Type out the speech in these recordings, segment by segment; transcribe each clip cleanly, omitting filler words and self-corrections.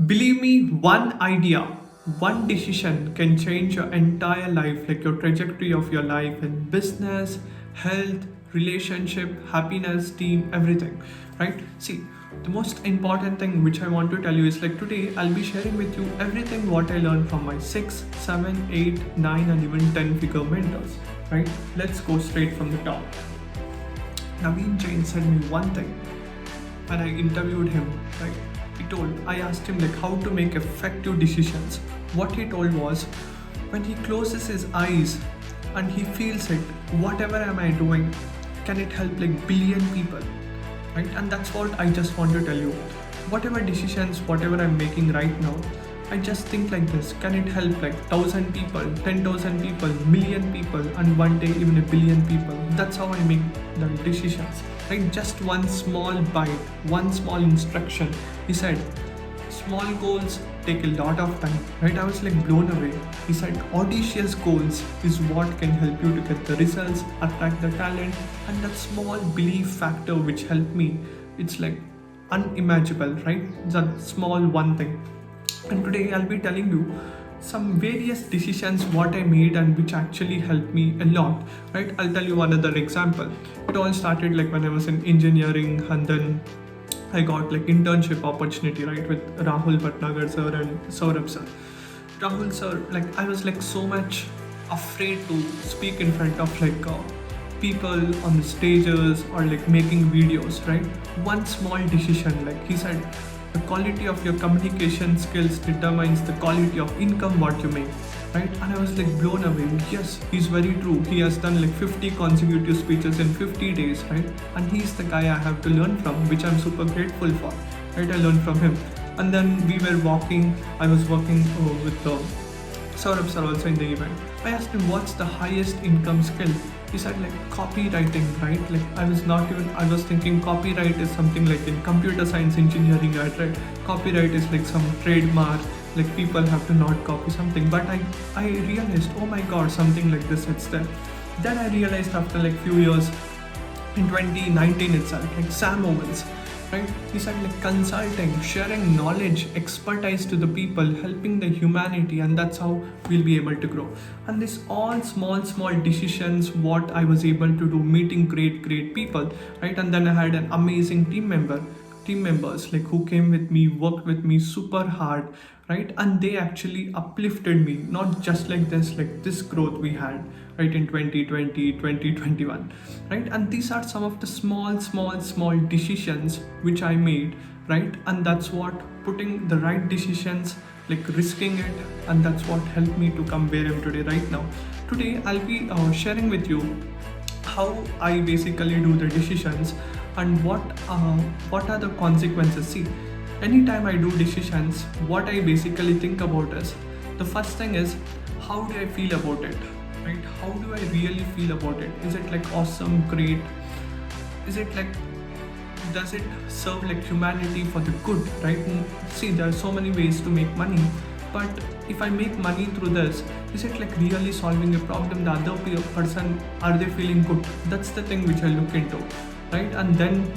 Believe me, one idea, one decision can change your entire life, like your trajectory of your life in business, health, relationship, happiness, team, everything. Right? See, the most important thing which I want to tell you is like today I'll be sharing with you everything what I learned from my 6, 7, 8, 9, and even 10 figure mentors. Right? Let's go straight from the top. Naveen Jain said me one thing when I interviewed him, right? I asked him like how to make effective decisions. What he told was, when he closes his eyes and he feels it, whatever am I doing, can it help like billion people, right? And that's what I just want to tell you. Whatever decisions, whatever I'm making right now, I just think like this, can it help like 1,000 people, 10,000 people, million people, and one day even a billion people? That's how I make the decisions, right? Just one small bite, one small instruction. He said, small goals take a lot of time, right? I was like blown away. He said, audacious goals is what can help you to get the results, attract the talent, and that small belief factor which helped me. It's like unimaginable, right? That small one thing. And today I'll be telling you some various decisions what I made and which actually helped me a lot, right? I'll tell you another example. It all started like when I was in engineering, and then I got like internship opportunity, right, with Rahul Bhatnagar sir and Saurabh sir. Rahul sir, like I was like so much afraid to speak in front of like people on the stages or like making videos, right? One small decision, like he said, the quality of your communication skills determines the quality of income what you make, right? And I was like blown away. Yes, he's very true. He has done like 50 consecutive speeches in 50 days, right? And he's the guy I have to learn from, which I'm super grateful for, right? I learned from him. And then we were walking, I was working with Saurabh sir also in the event. I asked him what's the highest income skill. He said like copywriting, right? Like I was thinking copyright is something like in computer science engineering, right? Copyright is like some trademark, like people have to not copy something. But I realized, oh my god, something like this, it's there. Then I realized after like few years, in 2019 itself, like Sam Owens, right? He said like consulting, sharing knowledge, expertise to the people, helping the humanity, and that's how we'll be able to grow. And this all small decisions what I was able to do, meeting great people, right? And then I had an amazing team members like who came with me, worked with me super hard, right? And they actually uplifted me, not just like this growth we had, right, in 2020, 2021, right? And these are some of the small decisions which I made, right? And that's what, putting the right decisions, like risking it, and that's what helped me to come where I'm today right now. Today I'll be sharing with you how I basically do the decisions and what are the consequences. See, anytime I do decisions, what I basically think about is, the first thing is, how do I feel about it, right? How do I really feel about it? Is it like awesome, great? Is it like, does it serve like humanity for the good, right? See, there are so many ways to make money, but if I make money through this, is it like really solving a problem? The other person, are they feeling good? That's the thing which I look into, right? And then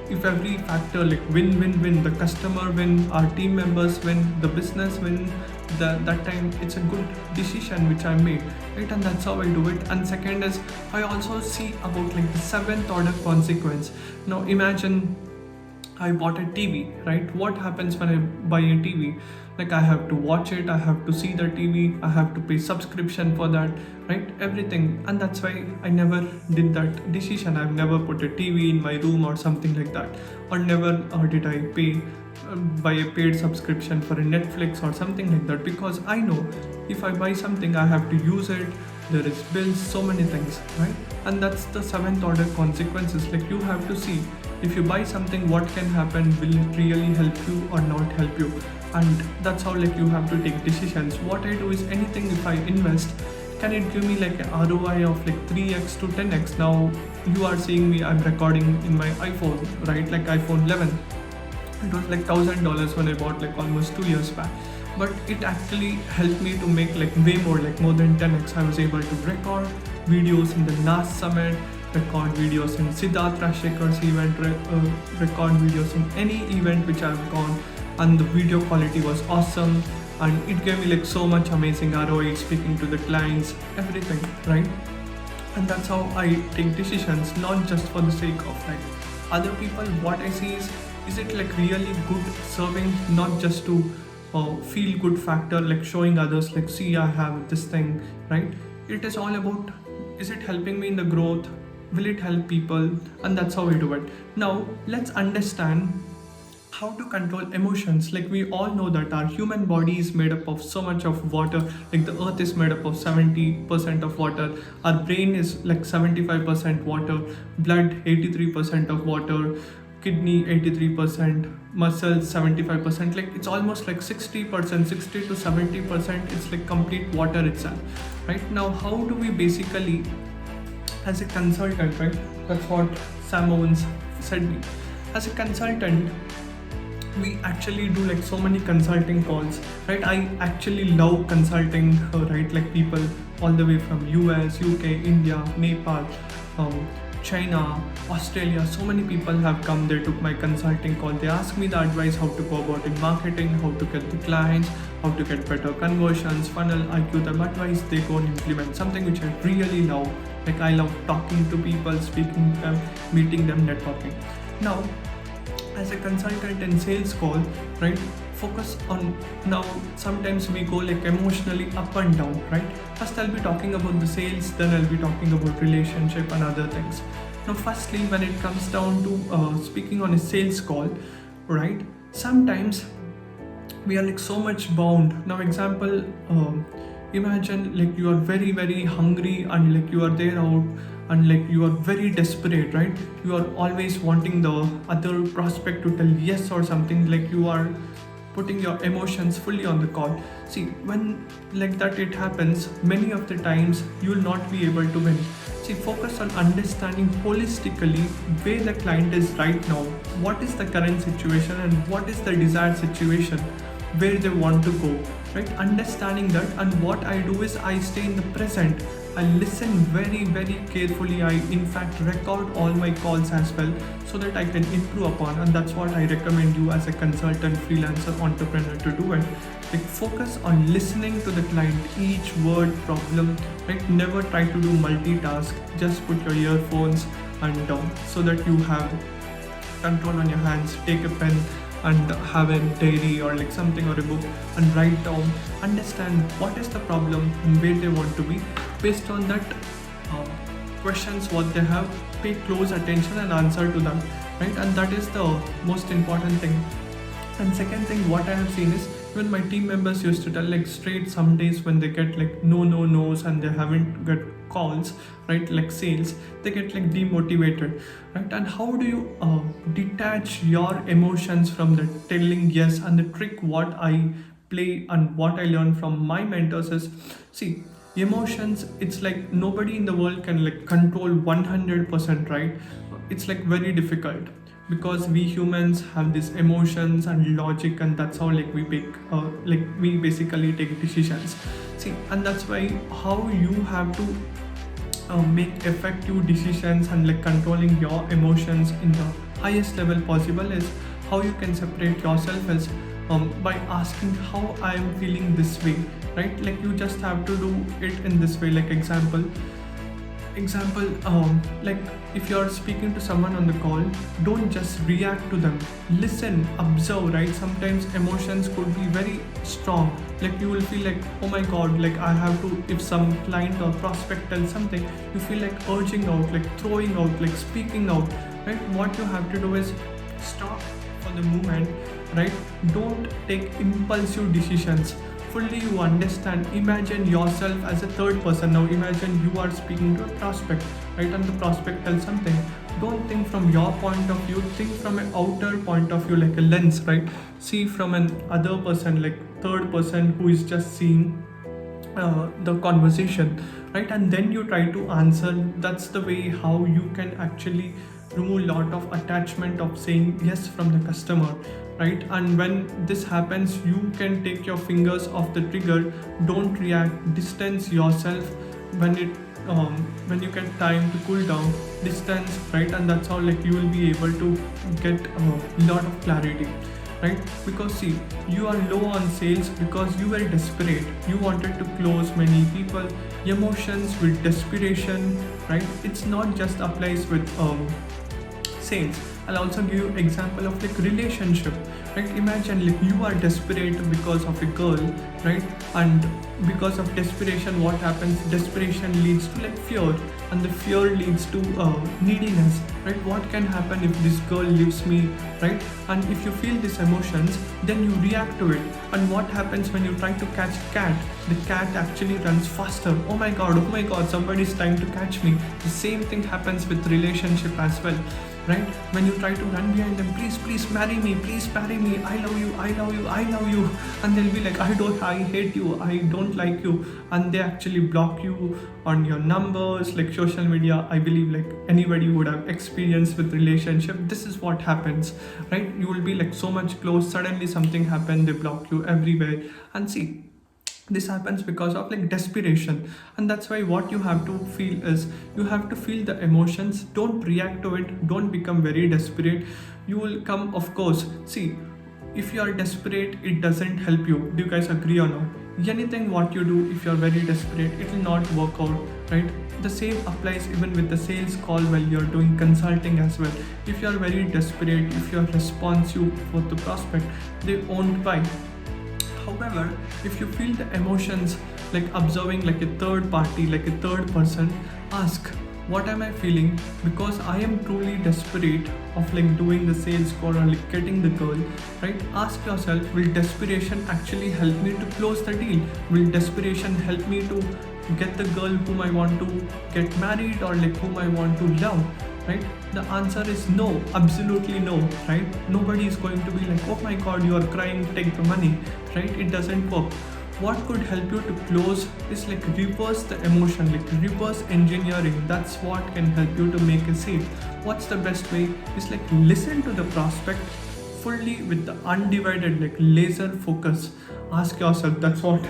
if every factor like win, the customer win, our team members win, the business win, that time it's a good decision which I made, right? And that's how I do it. And second is, I also see about like the seventh order consequence. Now imagine I bought a TV, right? What happens when I buy a TV? Like I have to watch it, I have to see the TV, I have to pay subscription for that, right? Everything. And that's why I never did that decision. I've never put a TV in my room or something like that, or never did I pay buy a paid subscription for a Netflix or something like that, because I know if I buy something I have to use it, there is bills, so many things, right? And that's the seventh order consequences. Like you have to see, if you buy something, what can happen, will it really help you or not help you? And that's how like you have to take decisions. What I do is, anything if I invest, can it give me like an ROI of like 3x to 10x? Now you are seeing me, I'm recording in my iPhone, right? Like iPhone 11. It was like $1,000 when I bought like almost 2 years back. But it actually helped me to make like way more, like more than 10x. I was able to record videos in the NAS Summit, record videos in Siddharth Rajshekar's event, record videos in any event which I've gone, and the video quality was awesome, and it gave me like so much amazing ROI speaking to the clients, everything, right? And that's how I take decisions, not just for the sake of like other people. What I see is it like really good serving, not just to feel good factor, like showing others like, see, I have this thing, right? It is all about, is it helping me in the growth, will it help people? And that's how we do it. Now let's understand how to control emotions. Like we all know that our human body is made up of so much of water. Like the earth is made up of 70% of water, our brain is like 75% water, blood 83% of water, kidney 83%, muscles 75%. Like it's almost like 60%, 60 to 70%, it's like complete water itself, right? Now how do we basically, as a consultant, right, that's what Sam Owens said me, as a consultant we actually do like so many consulting calls, right? I actually love consulting, right? Like people all the way from US, UK, India, Nepal, China, Australia, so many people have come. They took my consulting call, they asked me the advice how to go about in marketing, how to get the clients, how to get better conversions, funnel. I give them advice, they go and implement something which I really love. Like I love talking to people, speaking to them, meeting them, networking. Now as a consultant in sales call, right, focus on, now sometimes we go like emotionally up and down, right? First I'll be talking about the sales, then I'll be talking about relationship and other things. Now firstly, when it comes down to speaking on a sales call, right, sometimes we are like so much bound. Now example, imagine like you are very very hungry and like you are there out and like you are very desperate, right? You are always wanting the other prospect to tell yes or something, like you are putting your emotions fully on the call. See, when like that it happens, many of the times you will not be able to win. See, focus on understanding holistically where the client is right now, what is the current situation and what is the desired situation, where they want to go, right? Understanding that, and what I do is I stay in the present. I listen very very carefully. I in fact record all my calls as well, so that I can improve upon, and that's what I recommend you as a consultant, freelancer, entrepreneur to do it. Like focus on listening to the client, each word, problem, right? Never try to do multitask. Just put your earphones and down, so that you have control on your hands. Take a pen and have a diary or like something or a book and write down, understand what is the problem and where they want to be. Based on that questions what they have, pay close attention and answer to them, right? And that is the most important thing. And second thing what I have seen is, when my team members used to tell like straight, some days when they get like no's and they haven't got calls, right, like sales, they get like demotivated, right? And how do you detach your emotions from the telling yes? And the trick what I play and what I learned from my mentors is, see, emotions, it's like nobody in the world can like control 100%, right? It's like very difficult, because we humans have these emotions and logic, and that's how like we make like we basically take decisions. See, and that's why how you have to make effective decisions and like controlling your emotions in the highest level possible is how you can separate yourself as by asking how I am feeling this way, right? Like you just have to do it in this way. Like example, like if you're speaking to someone on the call, don't just react to them, listen, observe, right? Sometimes emotions could be very strong, like you will feel like, oh my god, like I have to, if some client or prospect tells something, you feel like urging out, like throwing out, like speaking out, right? What you have to do is stop for the moment, right? Don't take impulsive decisions. Fully you understand, imagine yourself as a third person. Now imagine you are speaking to a prospect, right? And the prospect tells something. Don't think from your point of view, think from an outer point of view, like a lens, right? See from an other person, like third person who is just seeing the conversation, right? And then you try to answer. That's the way how you can actually remove a lot of attachment of saying yes from the customer, right? And when this happens, you can take your fingers off the trigger. Don't react, distance yourself. When you get time to cool down, distance, right? And that's how like you will be able to get a lot of clarity. right? Because see, you are low on sales because you were desperate, you wanted to close many people. Emotions with desperation, right? It's not just applies with sales. I'll also give you example of like relationship, right? Imagine like you are desperate because of a girl, right? And because of desperation, what happens? Desperation leads to like fear, and the fear leads to neediness, right? What can happen if this girl leaves me, right? And if you feel these emotions, then you react to it. And what happens when you try to catch a cat? The cat actually runs faster. Oh my god, somebody is trying to catch me. The same thing happens with relationship as well, right? When you try to run behind them, please marry me, I love you, and they'll be like, I hate you, I don't like you, and they actually block you on your numbers. Like social media, I believe like anybody would have experience with relationship. This is what happens, right? You will be like so much close, suddenly something happened, they block you everywhere. And see, this happens because of like desperation. And that's why what you have to feel is, you have to feel the emotions, don't react to it, don't become very desperate. You will come, of course. See, if you are desperate, it doesn't help you. Do you guys agree or not? Anything what you do, if you're very desperate, it will not work out, right? The same applies even with the sales call while you're doing consulting as well. If you're very desperate, if you're responsive for the prospect, they won't buy. However, if you feel the emotions, like observing like a third party, like a third person, ask, what am I feeling? Because I am truly desperate of like doing the sales call or like getting the girl, right? Ask yourself, will desperation actually help me to close the deal? Will desperation help me to get the girl whom I want to get married, or like whom I want to love? Right? The answer is no, absolutely no, right? Nobody is going to be like, oh my god, you are crying, take the money, right? It doesn't work. What could help you to close is like reverse the emotion, like reverse engineering. That's what can help you to make a sale. What's the best way? Is like listen to the prospect fully with the undivided, like laser focus. Ask yourself, that's what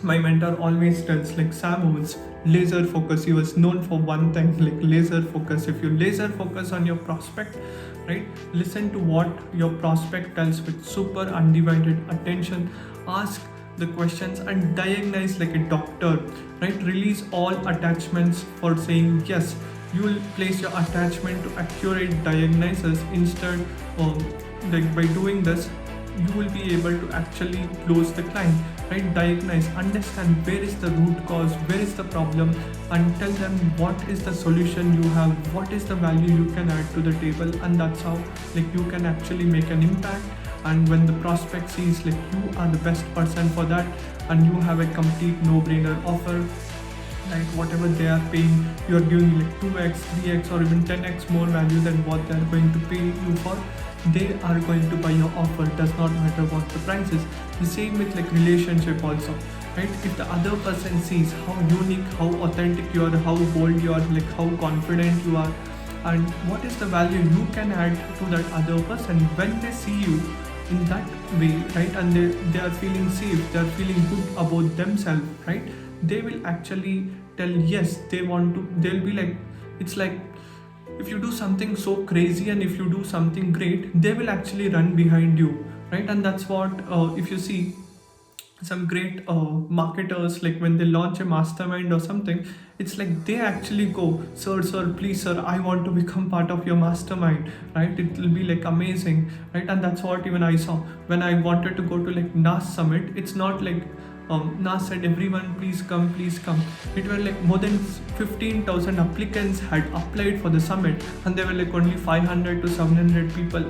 my mentor always tells, like Sam Owens, laser focus. He was known for one thing, like laser focus. If you laser focus on your prospect, right, listen to what your prospect tells with super undivided attention. Ask the questions and diagnose like a doctor, right? Release all attachments for saying yes. You will place your attachment to accurate diagnosis instead of like by doing this, you will be able to actually close the client, right? Diagnose, understand where is the root cause, where is the problem, and tell them what is the solution you have, what is the value you can add to the table. And that's how like you can actually make an impact. And when the prospect sees like you are the best person for that, and you have a complete no-brainer offer, like whatever they are paying, you are giving like 2x, 3x, or even 10x more value than what they are going to pay you for, they are going to buy your offer. Does not matter what the price is. The same with like relationship also, right? If the other person sees how unique, how authentic you are, how bold you are, like how confident you are, and what is the value you can add to that other person, when they see you in that way, right, and they are feeling safe, they are feeling good about themselves, right, they will actually tell yes, they want to. They'll be like, it's like if you do something so crazy and if you do something great, they will actually run behind you, right? And that's what if you see some great marketers, like when they launch a mastermind or something, it's like they actually go, sir, please sir, I want to become part of your mastermind, right? It will be like amazing, right? And that's what even I saw when I wanted to go to like NAS summit. It's not like NAS said everyone please come. It were like more than 15,000 applicants had applied for the summit, and there were like only 500 to 700 people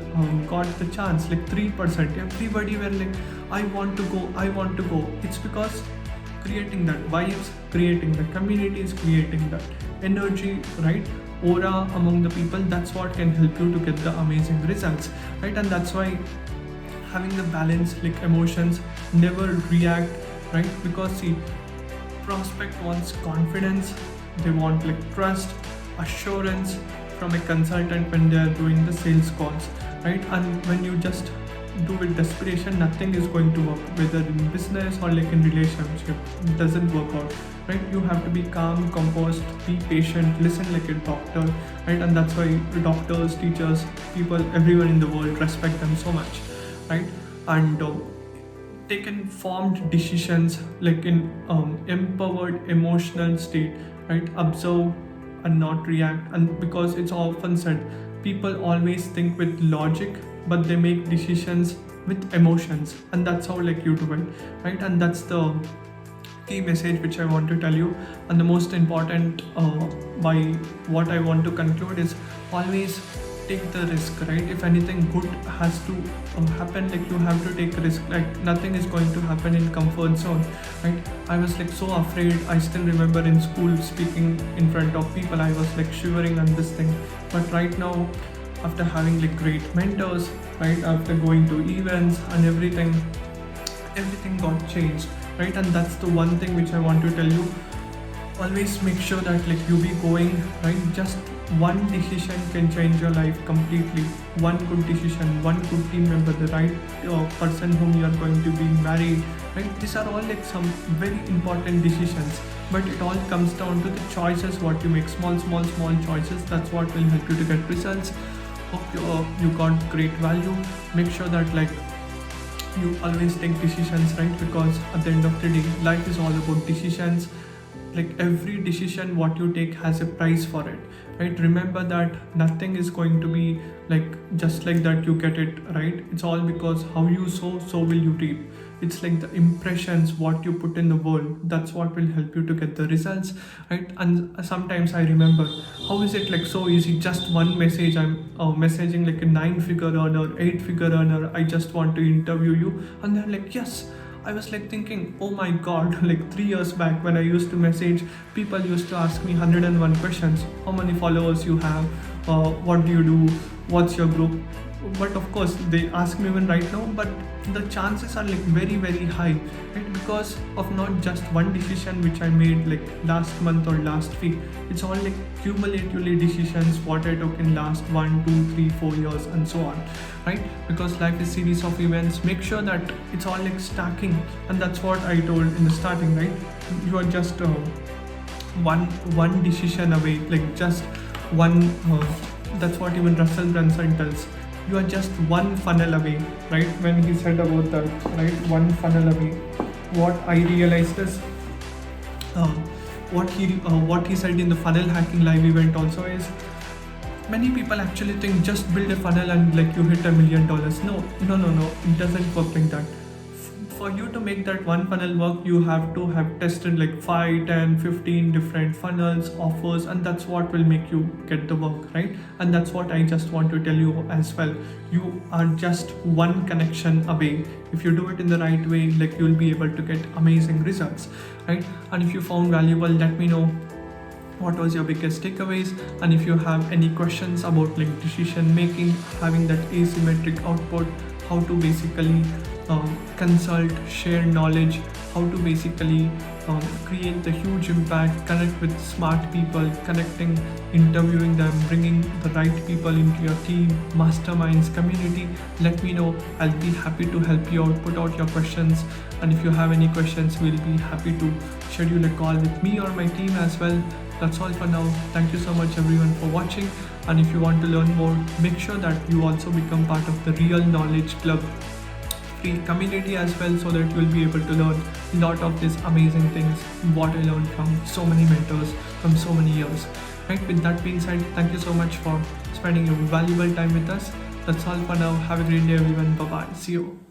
got the chance, like 3%. Everybody were like, I want to go. It's because creating that vibes, creating the communities, creating that energy, right, aura among the people, that's what can help you to get the amazing results, right? And that's why having the balance, like emotions, never react, right? Because see, prospect wants confidence, they want like trust, assurance from a consultant when they are doing the sales calls, right? And when you just do with desperation, nothing is going to work, whether in business or like in relationship, it doesn't work out, right? You have to be calm, composed, be patient, listen like a doctor, right? And that's why doctors, teachers, people, everyone in the world respect them so much, right? And take informed decisions, like in empowered emotional state, right? Observe and not react. And because it's often said, people always think with logic, but they make decisions with emotions, and that's how like you do it, right? And that's the key message which I want to tell you. And the most important, by what I want to conclude is, always take the risk, right? If anything good has to happen, like you have to take a risk. Like nothing is going to happen in comfort zone, right? I was like so afraid. I still remember in school speaking in front of people, I was like shivering on this thing. But right now, after having like great mentors, right, after going to events and everything got changed, right? And that's the one thing which I want to tell you. Always make sure that like you be going, right? Just one decision can change your life completely. One good decision, one good team member, the right person whom you are going to be married, right? These are all like some very important decisions, but it all comes down to the choices what you make. Small choices, that's what will help you to get results. Hope you got great value. Make sure that like you always take decisions, right? Because at the end of the day, life is all about decisions. Like every decision what you take has a price for it, right? Remember that nothing is going to be like just like that you get it, right? It's all because how you sow, so will you reap. It's like the impressions what you put in the world, that's what will help you to get the results, right? And sometimes I remember, how is it like so easy? Just one message, I'm messaging like a 9-figure earner, 8-figure earner, I just want to interview you. And they're like, yes. I was like thinking, oh my god, like 3 years back when I used to message, people used to ask me 101 questions. How many followers you have? What do you do? What's your group? But of course, they ask me even right now, but the chances are like very high, right? Because of not just one decision which I made like last month or last week. It's all like cumulatively decisions what I took in last 1, 2, 3, 4 years and so on, right? Because life is series of events. Make sure that it's all like stacking, and that's what I told in the starting, right? You are just one decision away, like just one. That's what even Russell Brunson tells. You are just one funnel away, right? When he said about that, right? One funnel away. What I realized is, what he said in the funnel hacking live event also is, many people actually think just build a funnel and like you hit $1 million. No, it doesn't work like that. For you to make that one funnel work, you have to have tested like 5, 10, 15 different funnels, offers, and that's what will make you get the work, right? And that's what I just want to tell you as well. You are just one connection away. If you do it in the right way, like you'll be able to get amazing results, right? And if you found valuable, let me know what was your biggest takeaways. And if you have any questions about like decision making, having that asymmetric output, how to basically consult, share knowledge, how to basically create the huge impact, connect with smart people, connecting, interviewing them, bringing the right people into your team, masterminds, community, let me know. I'll be happy to help you out, put out your questions. And if you have any questions, we'll be happy to schedule a call with me or my team as well. That's all for now. Thank you so much everyone for watching. And if you want to learn more, make sure that you also become part of the Real Knowledge Club free community as well, so that you will be able to learn a lot of these amazing things, what I learned from so many mentors from so many years. Right, with that being said, thank you so much for spending your valuable time with us. That's all for now. Have a great day everyone. Bye bye. See you.